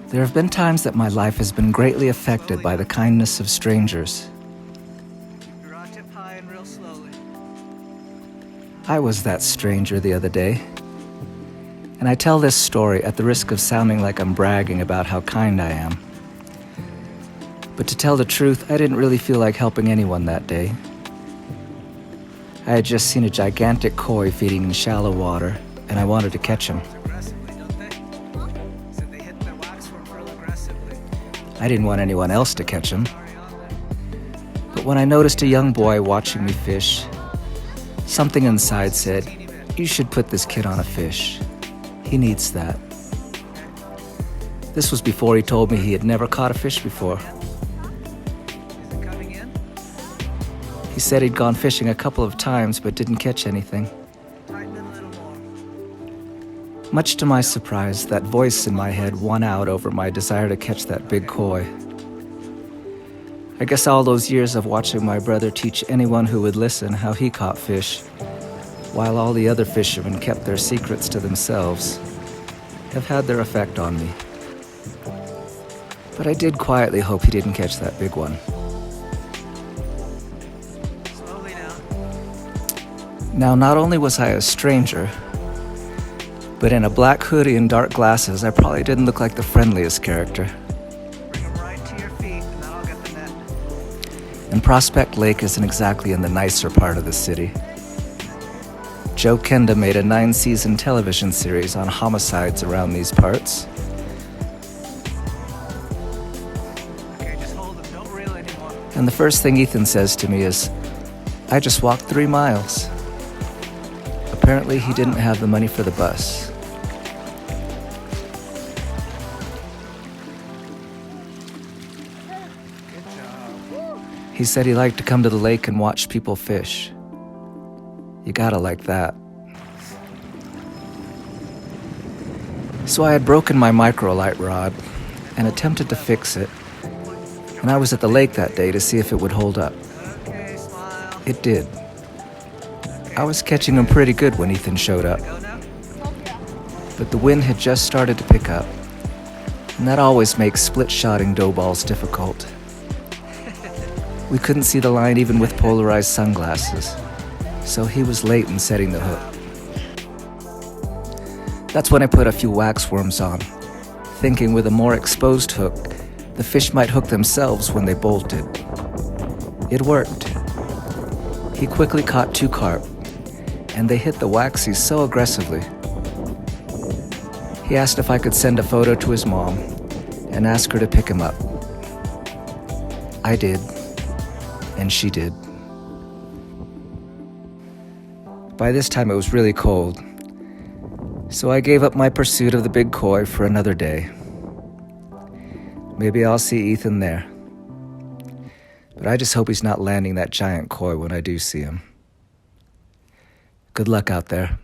There have been times that my life has been greatly affected by the kindness of strangers. Draw tip high and real slowly. I was that stranger the other day. And I tell this story at the risk of sounding like I'm bragging about how kind I am. But to tell the truth, I didn't really feel like helping anyone that day. I had just seen a gigantic koi feeding in shallow water, and I wanted to catch him. Aggressively, don't they? Said they hit the waxworm real aggressively. I didn't want anyone else to catch him. But when I noticed a young boy watching me fish, something inside said, "You should put this kid on a fish. He needs that." This was before he told me he had never caught a fish before. Is it coming in? He said he'd gone fishing a couple of times but didn't catch anything. Tighten it a little more. Much to my surprise, that voice in my head won out over my desire to catch that big koi. I guess all those years of watching my brother teach anyone who would listen how he caught fish, while all the other fishermen kept their secrets to themselves, have had their effect on me. But I did quietly hope he didn't catch that big one. Slowly now. Now, not only was I a stranger, but in a black hoodie and dark glasses, I probably didn't look like the friendliest character. Bring them right to your feet, and then I'll get the net. And Prospect Lake isn't exactly in the nicer part of the city. Joe Kenda made a 9-season television series on homicides around these parts. Okay, just hold them. Don't reel anymore. And the first thing Ethan says to me is, "I just walked 3 miles." Apparently, he didn't have the money for the bus. Good job. He said he liked to come to the lake and watch people fish. You gotta like that. So I had broken my microlight rod and attempted to fix it, and I was at the lake that day to see if it would hold up. Okay, smile. It did. I was catching them pretty good when Ethan showed up, Go now. but the wind had just started to pick up, and that always makes split-shotting dough balls difficult. We couldn't see the line even with polarized sunglasses, so he was late in setting the hook. That's when I put a few wax worms on, thinking with a more exposed hook, the fish might hook themselves when they bolted. It worked. He quickly caught 2 carp, and they hit the waxies so aggressively. He asked if I could send a photo to his mom and ask her to pick him up. I did, and she did. By this time it was really cold, so I gave up my pursuit of the big koi for another day. Maybe I'll see Ethan there. But I just hope he's not landing that giant koi when I do see him. Good luck out there.